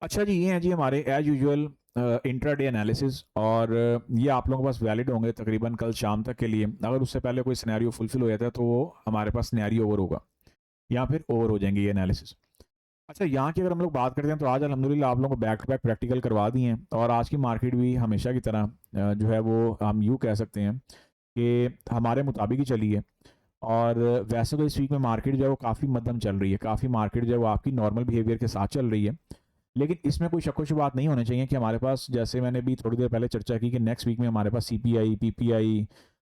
अच्छा जी, ये हैं जी हमारे एज यूजुअल इंट्राडे एनालिसिस और ये आप लोगों के पास वैलिड होंगे तकरीबन कल शाम तक के लिए। अगर उससे पहले कोई सिनेरियो फुलफिल हो जाता है तो वो हमारे पास सिनेरियो ओवर होगा या फिर ओवर हो जाएंगे ये एनालिसिस। अच्छा, यहाँ की अगर हम लोग बात करते हैं तो आज अल्हम्दुलिल्लाह आप लोगों को बैक टू बैक प्रैक्टिकल करवा दिए हैं और आज की मार्केट भी हमेशा की तरह जो है वो हम यूँ कह सकते हैं कि हमारे मुताबिक ही चली है। और वैसे तो इस वीक में मार्केट जो है वो काफ़ी मध्यम चल रही है, काफ़ी मार्केट जो है वो आपकी नॉर्मल बिहेवियर के साथ चल रही है। लेकिन इसमें कोई शक व शुबात नहीं होने चाहिए कि हमारे पास, जैसे मैंने भी थोड़ी देर पहले चर्चा की, कि नेक्स्ट वीक में हमारे पास सीपीआई, पीपीआई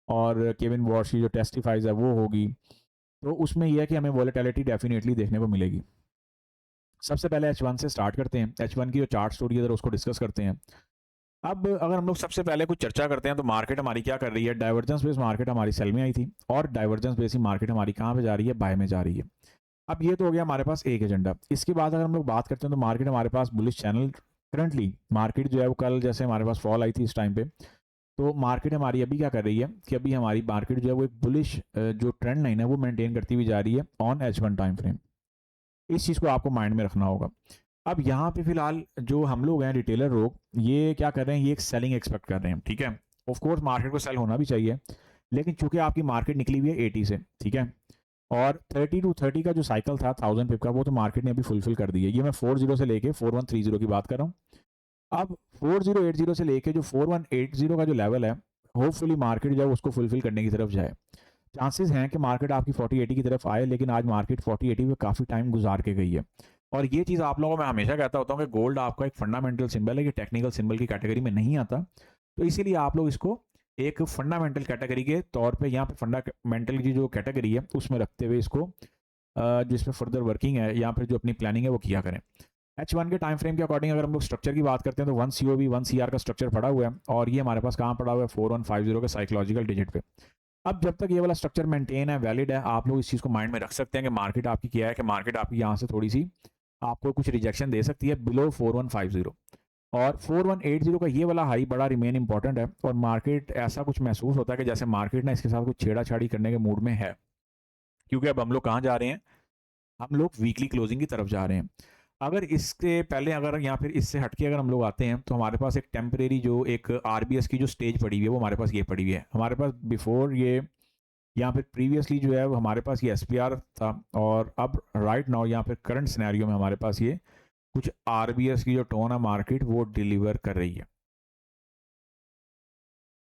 और केविन वॉश की जो टेस्टिफाइज है वो होगी। तो उसमें यह है कि हमें वॉलेटिलिटी डेफिनेटली देखने को मिलेगी। सबसे पहले H1 से स्टार्ट करते हैं। H1 की जो चार्ट स्टोरी है उसको डिस्कस करते हैं। अब अगर हम लोग सबसे पहले कुछ चर्चा करते हैं तो मार्केट हमारी क्या कर रही है। डाइवर्जेंस बेस मार्केट हमारी सेल में आई थी और डाइवर्जेंस बेस ही मार्केट हमारी कहाँ पे जा रही है, बाय में जा रही है। अब ये तो हो गया हमारे पास एक एजेंडा। इसके बाद अगर हम लोग बात करते हैं तो मार्केट हमारे पास बुलिश चैनल, करंटली मार्केट जो है वो कल जैसे हमारे पास फॉल आई थी इस टाइम पे, तो मार्केट हमारी अभी क्या कर रही है कि अभी हमारी मार्केट जो है वो एक बुलिश जो ट्रेंड लाइन है वो मेंटेन करती हुई जा रही है ऑन H1 टाइम फ्रेम। इस चीज़ को आपको माइंड में रखना होगा। अब यहाँ पे फिलहाल जो हम लोग हैं रिटेलर लोग, ये क्या कर रहे हैं, ये एक सेलिंग एक्सपेक्ट कर रहे हैं। ठीक है, ऑफ कोर्स मार्केट को सेल होना भी चाहिए, लेकिन चूंकि आपकी मार्केट निकली हुई है 80 से, ठीक है, और 30 टू 30 का जो साइकिल था 1000 पिप का, वो तो मार्केट ने अभी फुलफिल कर दिया है। ये मैं 40 से लेके 4130 की बात कर रहा हूँ। अब 4080 से लेके जो 4180 का जो लेवल है, होपफुली मार्केट जो है उसको फुलफिल करने की तरफ जाए। चांसेस हैं कि मार्केट आपकी 4080 की तरफ आए, लेकिन आज मार्केट 4080 पे काफ़ी टाइम गुजार के गई है। और ये चीज़ आप लोगों को मैं हमेशा कहता होता हूँ कि गोल्ड आपका एक फंडामेंटल सिंबल है कि टेक्निकल सिंबल की कैटेगरी में नहीं आता। तो इसीलिए आप लोग इसको एक फंडामेंटल कैटेगरी के तौर पे यहाँ पे फंडामेंटल की जो कैटेगरी है उसमें रखते हुए इसको जिसमें फर्दर वर्किंग है या फिर जो अपनी प्लानिंग है वो किया करें। H1 के टाइम फ्रेम के अकॉर्डिंग अगर हम लोग स्ट्रक्चर की बात करते हैं तो 1 COB 1 CR का स्ट्रक्चर पड़ा हुआ है और ये हमारे पास कहाँ पड़ा हुआ है, 4150 के साइकोलॉजिकल डिजिट पे। अब जब तक ये वाला स्ट्रक्चर मेंटेन है, वैलिड है, आप लोग इस चीज़ को माइंड में रख सकते हैं कि मार्केट आपकी क्या है, कि मार्केट आपकी यहाँ से थोड़ी सी आपको कुछ रिजेक्शन दे सकती है बिलो 4150। और 4180 का ये वाला हाई बड़ा रिमेन इंपॉर्टेंट है और मार्केट ऐसा कुछ महसूस होता है कि जैसे मार्केट ना इसके साथ कुछ छेड़ाछाड़ी करने के मूड में है, क्योंकि अब हम लोग कहाँ जा रहे हैं, हम लोग वीकली क्लोजिंग की तरफ जा रहे हैं। अगर इसके पहले, अगर यहाँ फिर इससे हटके अगर हम लोग आते हैं तो हमारे पास एक टेम्परेरी जो एक आरबीएस की जो स्टेज पड़ी हुई है वो हमारे पास ये पड़ी हुई है। हमारे पास बिफोर ये यहाँ पे प्रीवियसली जो है वो हमारे पास ये एसपीआर था और अब राइट नाउ यहाँ पे करंट सिनेरियो में हमारे पास ये कुछ आरबीएस की जो टोन है मार्केट वो डिलीवर कर रही है।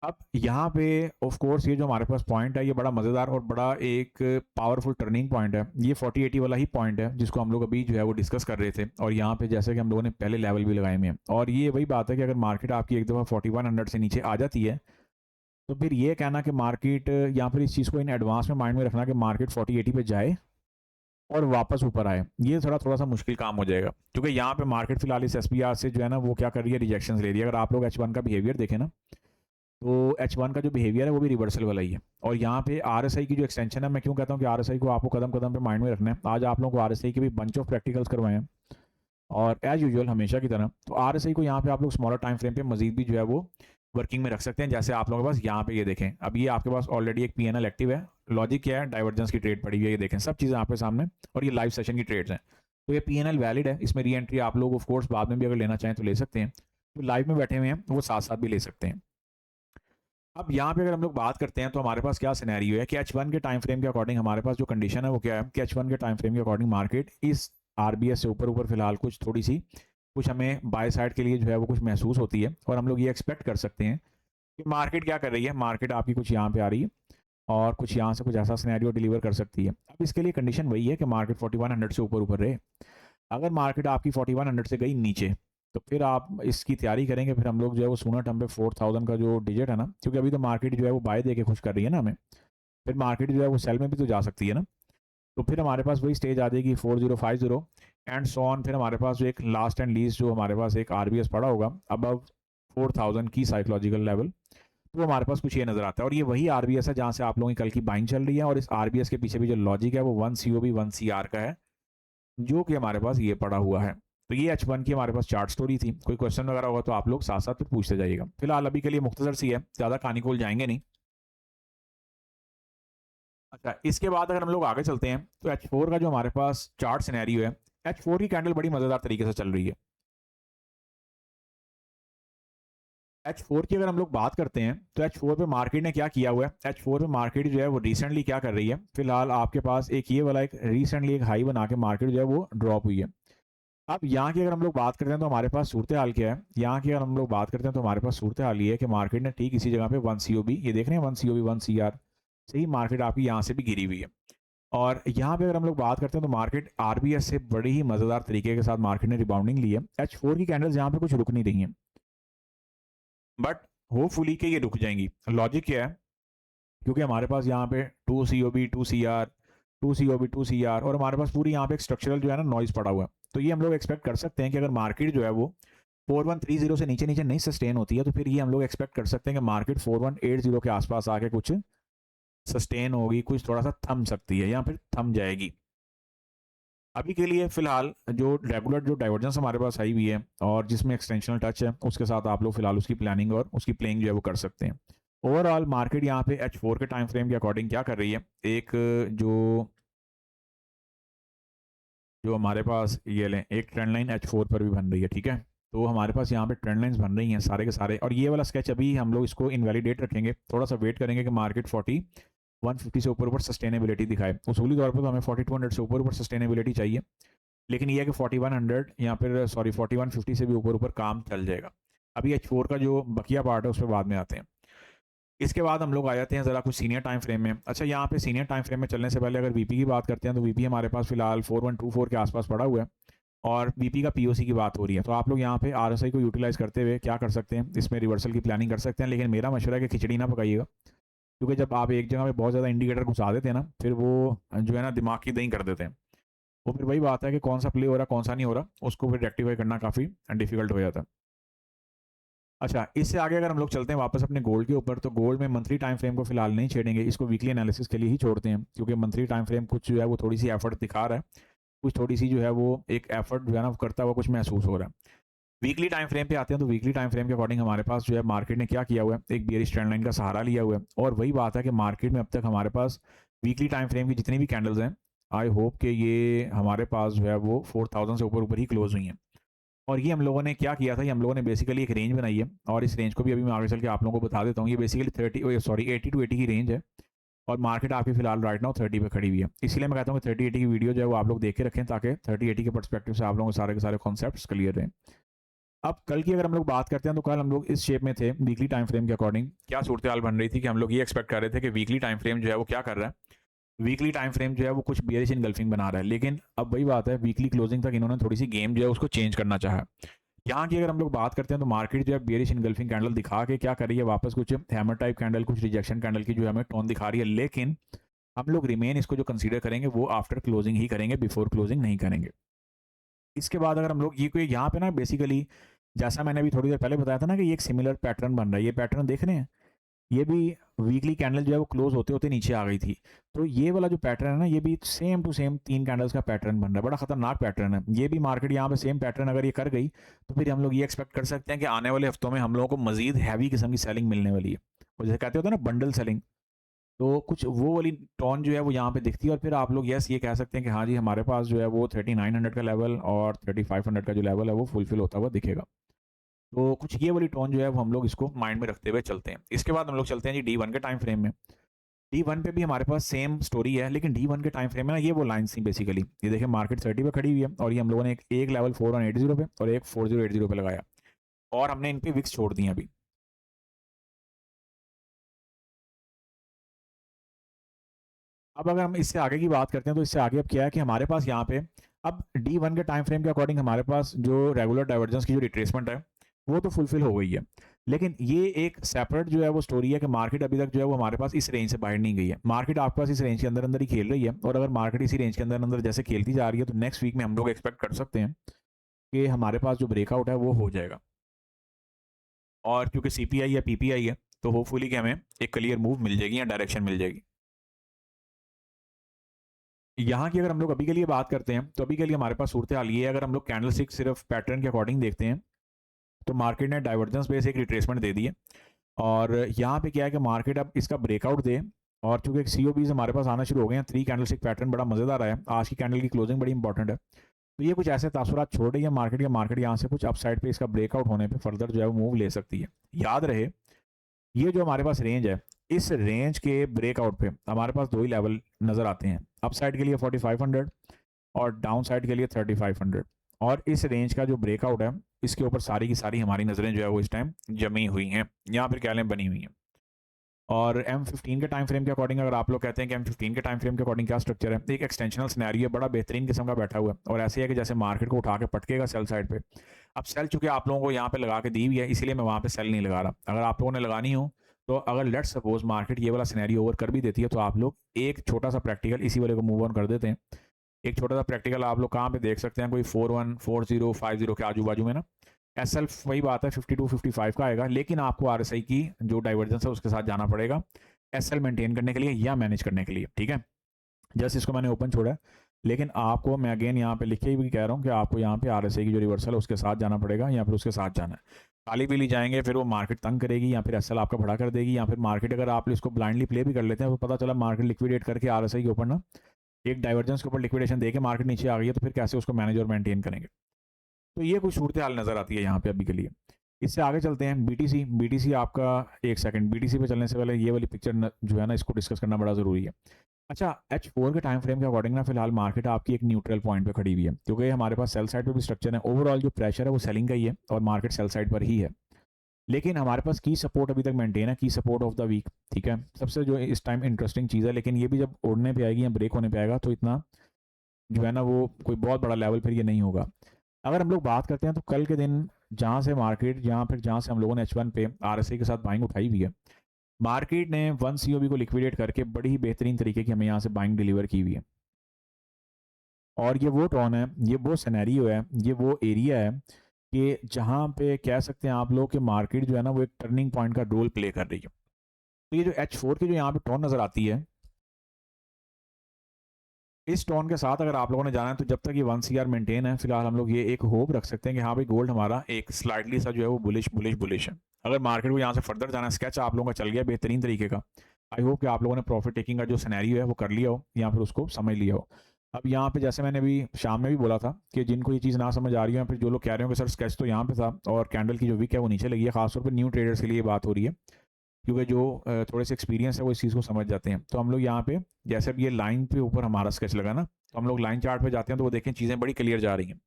अब यहाँ पे ऑफ कोर्स ये जो हमारे पास पॉइंट है ये बड़ा मज़ेदार और बड़ा एक पावरफुल टर्निंग पॉइंट है। ये 4080 वाला ही पॉइंट है जिसको हम लोग अभी जो है वो डिस्कस कर रहे थे और यहाँ पे जैसे कि हम लोगों ने पहले लेवल भी लगाए हुए हैं। और ये वही बात है कि अगर मार्केट आपकी एक दफ़ा 4100 से नीचे आ जाती है तो फिर ये कहना कि मार्केट, यहाँ पर इस चीज़ को इन एडवांस में माइंड में रखना कि मार्केट 4080 पे जाए और वापस ऊपर आए, ये थोड़ा सा मुश्किल काम हो जाएगा, क्योंकि यहाँ पे मार्केट फिलहाल इस एसपीआर से जो है ना वो क्या कर रही है, रिजेक्शन ले रही है। अगर आप लोग H1 का बिहेवियर देखें ना तो H1 का जो बिहेवियर है वो भी रिवर्सल वाला ही है। और यहाँ पे RSI की जो एक्सटेंशन है, मैं क्यों कहता हूँ कि RSI को आपको कदम कदम पे माइंड में रखना है। आज आप लोगों को RSI के भी बंच ऑफ प्रैक्टिकल्स करवाए हैं और एज यूजुअल हमेशा की तरह तो RSI को यहाँ पे आप लोग स्मॉलर टाइम फ्रेम पे मजीद भी जो है वो वर्किंग में रख सकते हैं। जैसे आप लोगों के पास यहाँ पे ये देखें, अब ये आपके पास ऑलरेडी एक PNL एक्टिव है। लॉजिक क्या है, डाइवर्जेंस की ट्रेड पड़ी हुई है, ये देखें सब चीज़ें आपके सामने, और ये लाइव सेशन की ट्रेड्स हैं। तो ये PNL वैलिड है, इसमें री एंट्री आप लोग ऑफ कोर्स बाद में भी अगर लेना चाहें तो ले सकते हैं। तो लाइव में बैठे हुए हैं वो साथ साथ भी ले सकते हैं। अब यहाँ पे अगर हम लोग बात करते हैं तो हमारे पास क्या सिनेरियो है कि H1 के टाइम फ्रेम के अकॉर्डिंग हमारे पास जो कंडीशन है वो क्या है कि H1 के टाइम फ्रेम के अकॉर्डिंग मार्केट इस आरबीएस से ऊपर ऊपर फिलहाल कुछ थोड़ी सी कुछ हमें बाय साइड के लिए जो है वो कुछ महसूस होती है और हम लोग ये एक्सपेक्ट कर सकते हैं कि मार्केट क्या कर रही है, मार्केट आपकी कुछ यहाँ पे आ रही है और कुछ यहाँ से कुछ ऐसा सिनेरियो डिलीवर कर सकती है। अब इसके लिए कंडीशन वही है कि मार्केट 4100 से ऊपर ऊपर रहे। अगर मार्केट आपकी 4100 से गई नीचे तो फिर आप इसकी तैयारी करेंगे, फिर हम लोग जो है वो सोना टर्म पे 4000 का जो डिजिट है ना, क्योंकि अभी तो मार्केट जो है वो बाय दे के खुश कर रही है ना हमें, फिर मार्केट जो है वो सेल में भी तो जा सकती है ना। तो फिर हमारे पास वही स्टेज आ जाएगी 4050 एंड सो ऑन। फिर हमारे पास जो एक लास्ट एंड लीस्ट जो हमारे पास एक आरबीएस पड़ा होगा अब 4000 की साइकोलॉजिकल लेवल, तो हमारे पास कुछ ये नजर आता है। और ये वही आरबीएस है जहां से आप लोगों की कल की बाइंग चल रही है और इस आरबीएस के पीछे भी जो लॉजिक है वो 1 COB 1 CR का है जो कि हमारे पास ये पड़ा हुआ है। तो ये H1 की हमारे पास चार्ट स्टोरी थी। कोई क्वेश्चन वगैरह होगा तो आप लोग साथ साथ फिर पूछते जाइएगा। फिलहाल अभी के लिए मुख्तसर सी है, ज़्यादा कहानी खोल जाएंगे नहीं। अच्छा, इसके बाद अगर हम लोग आगे चलते हैं तो H4 का जो हमारे पास चार्ट सिनेरियो है, H4 की कैंडल बड़ी मज़ेदार तरीके से चल रही है। H4 की अगर हम लोग बात करते हैं तो H4 पे मार्केट ने क्या किया हुआ है, H4 पे मार्केट जो है वो रिसेंटली क्या कर रही है, फिलहाल आपके पास एक ये वाला एक रिसेंटली एक हाई बना के मार्केट जो है वो ड्रॉप हुई है। अब यहाँ की अगर हम लोग बात करते हैं तो हमारे पास सूरत हाल क्या है, यहाँ की अगर हम लोग बात करते हैं तो हमारे पास सूरत हाल ये है कि मार्केट ने ठीक इसी जगह पे 1 COB, ये देख रहे हैं 1 COB 1 CR से ही मार्केट आपकी यहाँ से भी गिरी हुई है। और यहाँ पे अगर हम लोग बात करते हैं तो मार्केट RBS से बड़ी ही मज़ेदार तरीके के साथ मार्केट ने रिबाउंडिंग ली है। H4 की कैंडल्स यहाँ पे कुछ रुक नहीं रही हैं, बट होपफुली कि ये रुक जाएंगी। लॉजिक क्या है, क्योंकि हमारे पास यहाँ पे 2 COB 2 CR 2 COB 2 CR और हमारे पास पूरी यहाँ पे एक स्ट्रक्चरल जो है ना नॉइज पड़ा हुआ है। तो ये हम लोग एक्सपेक्ट कर सकते हैं कि अगर मार्केट जो है वो 4130 से नीचे नीचे नहीं सस्टेन होती है तो फिर ये हम लोग एक्सपेक्ट कर सकते हैं कि मार्केट 4180 के आसपास आके कुछ सस्टेन होगी, कुछ थोड़ा सा थम सकती है या फिर थम जाएगी। अभी के लिए फिलहाल जो रेगुलर जो डाइवर्जेंस हमारे पास आई हुई है और जिसमें एक्सटेंशनल टच है उसके साथ आप लोग फिलहाल उसकी प्लानिंग और उसकी प्लेइंग जो है वो कर सकते हैं। ओवरऑल मार्केट यहाँ पे H4 के टाइम फ्रेम के अकॉर्डिंग क्या कर रही है, एक जो जो हमारे पास ये लें एक ट्रेंड लाइन H4 पर भी बन रही है, ठीक है। तो हमारे पास यहाँ पे ट्रेंड लाइंस बन रही हैं सारे के सारे, और ये वाला स्केच अभी हम लोग इसको इनवैलिडेट रखेंगे, थोड़ा सा वेट करेंगे कि मार्केट 150 से ऊपर ऊपर सस्टेनेबिलिटी दिखाए। उसूली तौर पर तो हमें 4200 से ऊपर ऊपर सस्टेनेबिलिटी चाहिए, लेकिन ये है कि 4100 या फिर सॉरी 4150 से भी ऊपर ऊपर काम चल जाएगा। अभी H4 का जो बकिया पार्ट है उस पर बाद में आते हैं। इसके बाद हम लोग आ जाते हैं ज़रा कुछ सीनियर टाइम फ्रेम में। अच्छा, यहाँ पे सीनियर टाइम फ्रेम में चलने से पहले अगर वीपी की बात करते हैं तो वीपी हमारे पास फिलहाल 4124 के आसपास पड़ा हुआ है और वीपी का पीओसी की बात हो रही है। तो आप लोग यहाँ पे आरएसआई को यूटिलाइज करते हुए क्या कर सकते हैं, इसमें रिवर्सल की प्लानिंग कर सकते हैं, लेकिन मेरा मशवरा है कि खिचड़ी ना पकाइएगा, क्योंकि जब आप एक जगह पे बहुत ज़्यादा इंडिकेटर घुसा देते हैं ना, फिर वो जो है ना दिमाग की दही कर देते हैं। वो फिर वही बात है कि कौन सा प्ले हो रहा है कौन सा नहीं हो रहा, उसको फिर रेक्टिफाई करना काफ़ी डिफिकल्ट हो जाता है। अच्छा, इससे आगे अगर हम लोग चलते हैं वापस अपने गोल्ड के ऊपर, तो गोल्ड में मंथली टाइम फ्रेम को फिलहाल नहीं छेड़ेंगे, इसको वीकली एनालिसिस के लिए ही छोड़ते हैं, क्योंकि मंथली टाइम फ्रेम कुछ जो है वो थोड़ी सी एफर्ट दिखा रहा है, कुछ थोड़ी सी जो है वो एक एफर्ट जो है ना करता हुआ कुछ महसूस हो रहा है। वीकली टाइम फ्रेम पे आते हैं तो वीकली टाइम फ्रेम के अकॉर्डिंग हमारे पास जो है मार्केट ने क्या किया हुआ है, एक बेयरिश ट्रेंड लाइन का सहारा लिया हुआ है, और वही बात है कि मार्केट में अब तक हमारे पास वीकली टाइम फ्रेम की जितनी भी कैंडल्स हैं, आई होप कि ये हमारे पास जो है वो 4000 से ऊपर ऊपर ही क्लोज हुई हैं। और ये हम लोगों ने क्या किया था, ये हम लोगों ने बेसिकली एक रेंज बनाई है, और इस रेंज को भी अभी मैं आगे चल के आप लोगों को बता देता हूँ। ये बेसिकली 80 to 80 की रेंज है, और मार्केट आपकी फिलहाल राइट नाउ 30 पे खड़ी हुई है। इसलिए मैं कहता हूँ कि 30-80 की वीडियो जो है वो आप लोग देख के रखें, ताकि 30-80 के पर्सपेक्टिव से आप लोगों को सारे के सारे कॉन्सेप्ट्स क्लियर रहें। अब कल की अगर हम लोग बात करते हैं तो कल हम लोग इस शेप में थे, वीकली टाइम फ्रेम के अकॉर्डिंग क्या सूरत हाल बन रही थी कि हम लोग ये एक्सपेक्ट कर रहे थे कि वीकली टाइम फ्रेम जो है वो क्या कर रहा है, वीकली टाइम फ्रेम जो है वो कुछ बेयरिश इनगल्फिंग बना रहा है, लेकिन अब वही बात है, वीकली क्लोजिंग तक इन्होंने थोड़ी सी गेम जो है उसको चेंज करना चाहा। यहाँ की अगर हम लोग बात करते हैं तो मार्केट जो है बेयरिश इनगल्फिंग कैंडल दिखा के क्या कर रही है, वापस कुछ हैमर टाइप कैंडल, कुछ रिजेक्शन कैंडल की जो है हमें टोन दिखा रही है, लेकिन हम लोग रिमेन इसको जो कंसीडर करेंगे वो आफ्टर क्लोजिंग ही करेंगे, बिफोर क्लोजिंग नहीं करेंगे। इसके बाद अगर हम लोग ये कोई यहाँ पे ना बेसिकली जैसा मैंने अभी थोड़ी देर पहले बताया था ना कि ये एक सिमिलर पैटर्न बन रहा है, ये पैटर्न देख रहे हैं, ये भी वीकली कैंडल जो है वो क्लोज होते होते नीचे आ गई थी। तो ये वाला जो पैटर्न है ना, ये भी सेम टू सेम 3 कैंडल्स का पैटर्न बन रहा है, बड़ा खतरनाक पैटर्न है। ये भी मार्केट यहाँ पे सेम पैटर्न अगर ये कर गई तो फिर हम लोग ये एक्सपेक्ट कर सकते हैं कि आने वाले हफ्तों में हम लोगों को मजीद हैवी किस्म की सेलिंग मिलने वाली है, और जैसे कहते होते हैं ना बंडल सेलिंग, तो कुछ वो वाली टोन जो है वो यहाँ पे दिखती है। और फिर आप लोग यस ये कह सकते हैं कि हाँ जी हमारे पास जो है वो 3900 का लेवल और 3500 का जो लेवल है वो फुलफिल होता हुआ दिखेगा। तो कुछ ये वाली टोन जो है वो हम लोग इसको माइंड में रखते हुए चलते हैं। इसके बाद हम लोग चलते हैं जी D1 के टाइम फ्रेम में। D1 पे भी हमारे पास सेम स्टोरी है, लेकिन D1 के टाइम फ्रेम में ना ये वो लाइन्स थी बेसिकली, ये देखिए मार्केट 30 पे खड़ी हुई है, और ये हम लोगों ने एक लेवल 4180 पे और एक 4080 पे लगाया, और हमने इन पे विक्स छोड़ दिए अभी। अब अगर हम इससे आगे की बात करते हैं तो इससे आगे अब क्या है कि हमारे पास यहाँ पे अब D1 के टाइम फ्रेम के अकॉर्डिंग हमारे पास जो रेगुलर डाइवर्जेंस की जो रिट्रेसमेंट है वो तो फुलफिल हो गई है, लेकिन ये एक सेपरेट जो है वो स्टोरी है कि मार्केट अभी तक जो है वो हमारे पास इस रेंज से बाहर नहीं गई है। मार्केट आपके पास इस रेंज के अंदर अंदर ही खेल रही है, और अगर मार्केट इसी रेंज के अंदर अंदर जैसे खेलती जा रही है तो नेक्स्ट वीक में हम लोग एक्सपेक्ट कर सकते हैं कि हमारे पास जो ब्रेकआउट है वो हो जाएगा। और क्योंकि CPI या PPI है तो होपफुली कि हमें एक क्लियर मूव मिल जाएगी या डायरेक्शन मिल जाएगी। यहाँ की अगर हम लोग अभी के लिए बात करते हैं तो अभी के लिए हमारे पास सूरत हाल ये है, अगर हम लोग कैंडल स्टिक सिर्फ पैटर्न के अकॉर्डिंग देखते हैं तो मार्केट ने डाइवर्जेंस बेस एक रिट्रेसमेंट दे दी है, और यहाँ पे क्या है कि मार्केट अब इसका ब्रेकआउट दे, और चूंकि COBs हमारे पास आना शुरू हो गए हैं, 3 कैंडल स्टिक पैटर्न बड़ा मजेदार है, आज की कैंडल की क्लोजिंग बड़ी इंपॉर्टेंट है। तो ये कुछ ऐसे तासुरात छोड़ रही है मार्केट, या मार्केट यहाँ से कुछ अपसाइड पे इसका ब्रेकआउट होने पे फर्दर जो है वो मूव ले सकती है। याद रहे, ये जो हमारे पास रेंज है, इस रेंज के ब्रेकआउट पे हमारे पास दो ही लेवल नज़र आते हैं, अपसाइड के लिए 4500 और डाउन साइड के लिए 3500। और इस रेंज का जो ब्रेकआउट है, इसके ऊपर सारी की सारी हमारी नज़रें जो है वो इस टाइम जमी हुई हैं, यहाँ पर क्या बनी हुई हैं। और M15 के टाइम फ्रेम के अकॉर्डिंग अगर आप लोग कहते हैं कि M15 के टाइम फ्रेम के अकॉर्डिंग क्या स्ट्रक्चर है, तो एक एक्सटेंशनल सिनेरियो है, बड़ा बेहतरीन किस्म का बैठा हुआ है, और ऐसे है कि जैसे मार्केट को उठा के पटकेगा सेल साइड पे। अब सेल चूंकि आप लोगों को यहाँ पे लगा के दी हुई है, इसीलिए मैं वहाँ पे सेल नहीं लगा रहा। अगर आप लोगों ने लगानी हो, तो अगर लेट सपोज मार्केट ये वाला सिनेरियो ओवर कर भी देती है, तो आप लोग एक छोटा सा प्रैक्टिकल इसी वाले को मूव ऑन कर देते हैं। एक छोटा सा प्रैक्टिकल आप लोग कहाँ पे देख सकते हैं, कोई 41, 40, 50 के आजू बाजू में ना, SL वही बात है 52, 55 का आएगा, लेकिन आपको RSI की जो डाइवर्जेंस है उसके साथ जाना पड़ेगा SL मेंटेन करने के लिए या मैनेज करने के लिए, ठीक है। जस्ट इसको मैंने ओपन छोड़ा है, लेकिन आपको मैं अगेन यहाँ पे लिखे भी कह रहा हूँ कि आपको यहाँ पे RSI की जो रिवर्सल है उसके साथ जाना पड़ेगा, या फिर उसके साथ जाना है। खाली पीली जाएंगे फिर वो मार्केट तंग करेगी, या फिर SL आपका बड़ा कर देगी, या फिर मार्केट अगर आप इसको ब्लाइंडली प्ले भी कर लेते हैं तो पता चला मार्केट लिक्विडेट करके RSI के ऊपर ना एक डाइवर्जेंस के ऊपर लिक्विडेशन देके मार्केट नीचे आ गई है, तो फिर कैसे उसको मैनेज और मेंटेन करेंगे। तो ये कुछ सूरत हाल नज़र आती है यहाँ पे अभी के लिए। इससे आगे चलते हैं BTC आपका, एक सेकंड, BTC पे चलने से पहले ये वाली पिक्चर जो है ना, इसको डिस्कस करना बड़ा ज़रूरी है। अच्छा, H4 के टाइम फ्रेम के अकॉर्डिंग ना फिलहाल मार्केट आपकी एक न्यूट्रल पॉइंट पे खड़ी हुई है, क्योंकि हमारे पास सेल साइड पे भी स्ट्रक्चर है, ओवरऑल जो प्रेशर है वो सेलिंग का ही है और मार्केट सेल साइड पर ही है। लेकिन हमारे पास की सपोर्ट अभी तक मेंटेन है, की सपोर्ट ऑफ द वीक, ठीक है, सबसे जो इस टाइम इंटरेस्टिंग चीज़ है। लेकिन ये भी जब उड़ने पे आएगी या ब्रेक होने पे आएगा, तो इतना जो है ना वो कोई बहुत बड़ा लेवल फिर ये नहीं होगा। अगर हम लोग बात करते हैं तो कल के दिन जहाँ से मार्केट, जहाँ से हम लोगों ने H1 पे RSI के साथ बाइंग उठाई हुई है, मार्केट ने 1 COB को लिक्विडेट करके बड़ी ही बेहतरीन तरीके की हमें यहाँ से बाइंग डिलीवर की हुई है। और ये वो टोन है, ये वो सिनेरियो है, ये वो एरिया है कि जहाँ पे कह सकते हैं आप लोग कि मार्केट जो है ना वो एक टर्निंग पॉइंट का रोल प्ले कर रही है। तो ये जो H4 की जो यहाँ पे टोन नज़र आती है, इस टोन के साथ अगर आप लोगों ने जाना है, तो जब तक ये 1 CR मेंटेन है, फिलहाल हम लोग ये एक होप रख सकते हैं कि हाँ भाई गोल्ड हमारा एक स्लाइडली सा जो है वो बुलिश है। अगर मार्केट को यहाँ से फर्दर जाना है, स्केच आप लोगों का चल गया बेहतरीन तरीके का। आई होप कि आप लोगों ने प्रॉफिट टेकिंग का जो सिनेरियो है वो कर लिया हो, या फिर उसको समझ लिया हो। अब यहाँ पे जैसे मैंने अभी शाम में भी बोला था कि जिनको ये चीज़ ना समझ आ रही है, या फिर जो लोग कह रहे हो कि सर स्केच तो यहाँ पे था और कैंडल की जो विक है वो नीचे लगी है, खासतौर पर न्यू ट्रेडर्स के लिए बात हो रही है, क्योंकि जो थोड़े से एक्सपीरियंस है वो इस चीज़ को समझ जाते हैं। तो हम लोग यहाँ पे जैसे अब ये लाइन पे ऊपर हमारा स्केच लगा ना, तो हम लोग लाइन चार्ट पे जाते हैं तो वो देखें चीज़ें बड़ी क्लियर जा रही हैं।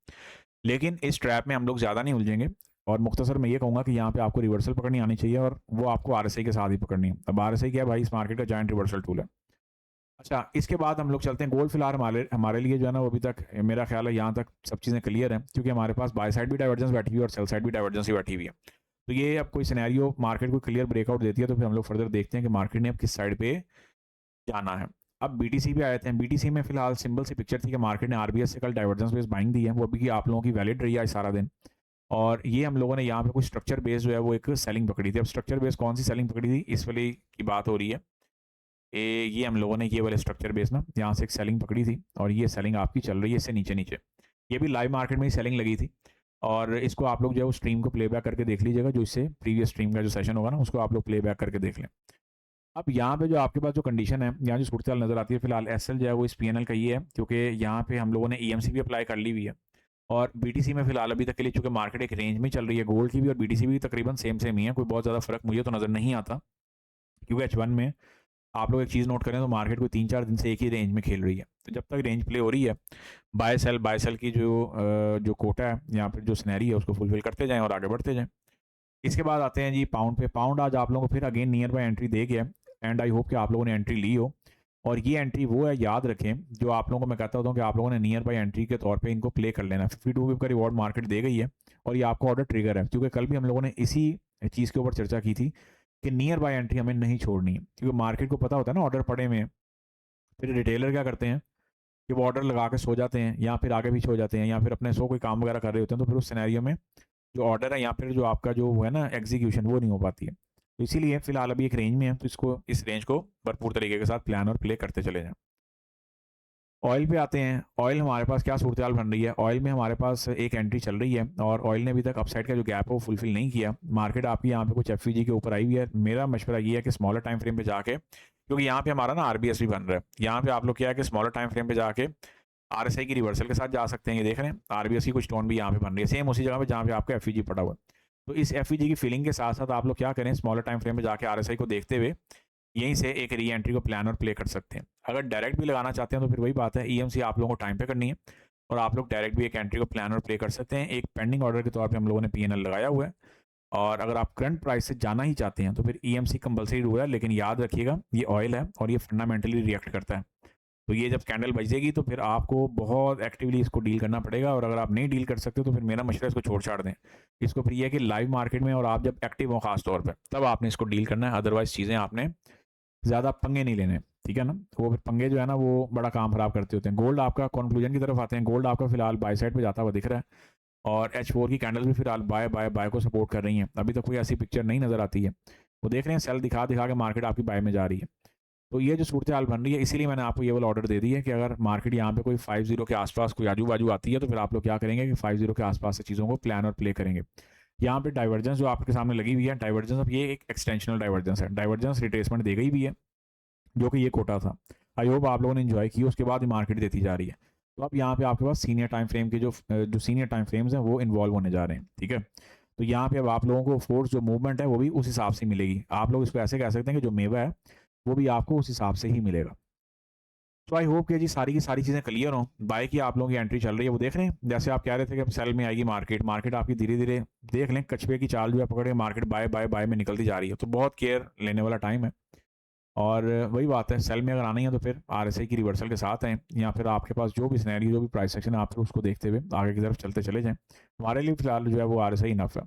लेकिन इस ट्रैप में हम लोग ज़्यादा नहीं उलझेंगे, और मुख्तसर मैं ये कहूँगा कि यहाँ पे आपको रिवर्सल पकड़नी आनी चाहिए, और वो आपको RSI के साथ ही पकड़नी है। अब RSI क्या है भाई, इस मार्केट का जायंट रिवर्सल टूल है। अच्छा, इसके बाद हम लोग चलते हैं गोल्ड। फिलहाल हमारे हमारे लिए जो है ना वो अभी तक मेरा ख्याल है यहाँ तक सब चीज़ें क्लियर हैं, क्योंकि हमारे पास बाय साइड भी डाइवर्जेंस बैठी हुई है और सेल साइड भी डाइवर्जेंस ही बैठी हुई है। तो ये अब कोई सिनेरियो मार्केट को क्लियर ब्रेकआउट देती है, तो फिर हम लोग फर्दर देखते हैं कि मार्केट ने अब किस साइड पे जाना है। अब BTC पे आए थे। BTC में फिलहाल सिंबल सी पिक्चर थी कि मार्केट ने RBS से कल डाइवर्जेंस बेस बाइंग दी है, वो अभी की आप लोगों की वैलिड रही है सारा दिन। और ये हम लोगों ने यहाँ पे कुछ स्ट्रक्चर बेस जो है वो एक सेलिंग पकड़ी थी। अब स्ट्रक्चर बेस कौन सी सेलिंग पकड़ी थी, इस वाली की बात हो रही है। ये हम लोगों ने ये वाले स्ट्रक्चर बेस ना यहाँ से एक सेलिंग पकड़ी थी, और ये सेलिंग आपकी चल रही है इससे नीचे नीचे। ये भी लाइव मार्केट में ही सेलिंग लगी थी, और इसको आप लोग जो है उस स्ट्रीम को प्लेबैक करके देख लीजिएगा, जो इससे प्रीवियस स्ट्रीम का जो सेशन होगा ना उसको आप लोग प्लेबैक करके देख लें। अब यहाँ पे जो आपके पास जो कंडीशन है, यहाँ जो सूरत नज़र आती है फिलहाल SL जो है वो इस PNL का ही है, क्योंकि यहाँ पे हम लोगों ने EMC भी अप्लाई कर ली हुई है। और BTC में फिलहाल अभी तक के लिए चूँकि मार्केट एक रेंज में चल रही है, गोल्ड की भी और BTC भी तकरीबन सेम ही है, कोई बहुत ज़्यादा फर्क मुझे तो नज़र नहीं आता। क्योंकि H1 में आप लोग एक चीज़ नोट करें तो मार्केट को 3-4 दिन से एक ही रेंज में खेल रही है। तो जब तक रेंज प्ले हो रही है, बाय सेल की जो कोटा है यहाँ पर, जो सिनेरी है, उसको फुलफिल करते जाएँ और आगे बढ़ते जाएँ। इसके बाद आते हैं जी पाउंड पे। पाउंड आज आप लोगों को फिर अगेन नियर बाय एंट्री दे गया, एंड आई होप कि आप लोगों ने एंट्री ली हो। और ये एंट्री वो है, याद रखें, जो आप लोगों को मैं कहता हूँ कि आप लोगों ने नियर बाय एंट्री के तौर पे इनको प्ले कर लेना। 52 पिप का रिवॉर्ड मार्केट दे गई है, और ये आपका ऑर्डर ट्रिगर है, क्योंकि कल भी हम लोगों ने इसी चीज़ के ऊपर चर्चा की थी कि नियर बाय एंट्री हमें नहीं छोड़नी है, क्योंकि मार्केट को पता होता है ना ऑर्डर पड़े में। फिर रिटेलर क्या करते हैं कि वो ऑर्डर लगा के सो जाते हैं, या फिर आगे पीछे हो जाते हैं, या फिर अपने सो कोई काम वगैरह कर रहे होते हैं, तो फिर उस सिनेरियो में जो ऑर्डर है या फिर जो आपका जो है ना एग्जीक्यूशन, वो नहीं हो पाती है। तो इसीलिए फिलहाल अभी एक रेंज में है, तो इस रेंज को भरपूर तरीके के साथ प्लान और प्ले करते चले जाएं। ऑयल पे आते हैं। ऑयल हमारे पास क्या सूरत बन रही है, ऑयल में हमारे पास एक एंट्री चल रही है, और ऑयल ने अभी तक अपसाइड का जो गैप है वो फुलफिल नहीं किया। मार्केट आपकी यहाँ पे कुछ FVG के ऊपर आई हुई है। मेरा मशवरा ये है कि स्मॉलर टाइम फ्रेम पे जाके, क्योंकि यहाँ पे हमारा ना RBS भी बन रहा है, यहाँ पे आप लोग क्या है कि स्मॉलर टाइम फ्रेम पे जाके RSI की रिवर्सल के साथ जा सकते हैं। ये देख रहे हैं RBS की कुछ टोन भी यहाँ पे बन रही है, सेम उसी जगह पे जहाँ पे आपका FEG पड़ा हुआ है। तो इस FEG की फीलिंग के साथ साथ आप लोग क्या करें, स्मॉलर टाइम फ्रेम में जाके RSI को देखते हुए यहीं से एक री एंट्री को प्लान और प्ले कर सकते हैं। अगर डायरेक्ट भी लगाना चाहते हैं तो फिर वही बात है, EMC आप लोगों को टाइम पे करनी है और आप लोग डायरेक्ट भी एक एंट्री को प्लान और प्ले कर सकते हैं। एक पेंडिंग ऑर्डर के तौर पे हम लोगों ने PNL लगाया हुआ है। और अगर आप करंट प्राइस से जाना ही चाहते हैं तो फिर EMC कंपलसरी रूल है, लेकिन याद रखिएगा ये ऑयल है और ये फंडामेंटली रिएक्ट करता है। तो ये जब कैंडल बजेगी तो फिर आपको बहुत एक्टिवली इसको डील करना पड़ेगा, और अगर आप नहीं डील कर सकते तो फिर मेरा मशवरा इसको छोड़ छाड़ दें। इसको फिर ये है कि लाइव मार्केट में और आप जब एक्टिव हो खास तौर पर तब आपने इसको डील करना है, अदरवाइज चीज़ें आपने ज़्यादा पंगे नहीं लेने, ठीक है ना। वो फिर पंगे जो है ना वो बड़ा काम खराब करते होते हैं। गोल्ड आपका कंक्लूजन की तरफ आते हैं। गोल्ड आपका फिलहाल बाय साइड पे जाता हुआ दिख रहा है और H4 की कैंडल भी फिलहाल बाय बाय बाय को सपोर्ट कर रही हैं। अभी तक कोई ऐसी पिक्चर नहीं नज़र आती है। वो देख रहे हैं सेल दिखा दिखा के मार्केट आपकी बाय में जा रही है। तो ये जो सूरत हाल बन रही है, इसीलिए मैंने आपको ये वाला ऑर्डर दे दी है कि अगर मार्केट यहाँ पे कोई 50 के आसपास कोई आजू बाजू आती है तो फिर आप लोग क्या करेंगे कि 50 के आसपास से चीज़ों को प्लान और प्ले करेंगे। यहाँ पे डाइवर्जेंस जो आपके सामने लगी हुई है, डाइवर्जेंस अब ये एक एक्सटेंशनल डाइवर्जेंस है। डाइवर्जेंस रिट्रेसमेंट दी गई भी है जो कि ये कोटा था। आई होप आप लोगों ने इन्जॉय किया, उसके बाद मार्केट देती जा रही है। तो अब यहाँ पे आपके पास सीनियर टाइम फ्रेम के जो सीनियर टाइम फ्रेम्स हैं वो इन्वॉल्व होने जा रहे हैं, ठीक है। तो यहाँ पे अब आप लोगों को फोर्स जो मूवमेंट है वो भी उस हिसाब से मिलेगी। आप लोग इसको ऐसे कह सकते हैं कि जो मेवा है वो भी आपको उस हिसाब से ही मिलेगा। तो आई होप कि जी सारी की सारी चीज़ें क्लियर हों। बाय की आप लोगों की एंट्री चल रही है, वो देख रहे हैं जैसे आप कह रहे थे कि अब सेल में आएगी मार्केट, मार्केट आपकी धीरे धीरे देख लें कछुए की चाल जो है पकड़ के मार्केट बाय बाय बाय में निकलती जा रही है। तो बहुत केयर लेने वाला टाइम है। और वही बात है, सेल में अगर आना ही है तो फिर RSI की रिवर्सल के साथ हैं, या फिर आपके पास जो भी सिनेरियो जो भी प्राइस सेक्शन है आप फिर उसको देखते हुए आगे की तरफ चलते चले जाएं। हमारे लिए फिलहाल जो है वो RSI इनफ है।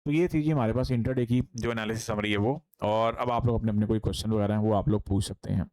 तो ये थी जी हमारे पास इंटरडे की जो एनालिसिस समरी है वो। और अब आप लोग अपने अपने कोई क्वेश्चन वगैरह हैं वो आप लोग पूछ सकते हैं।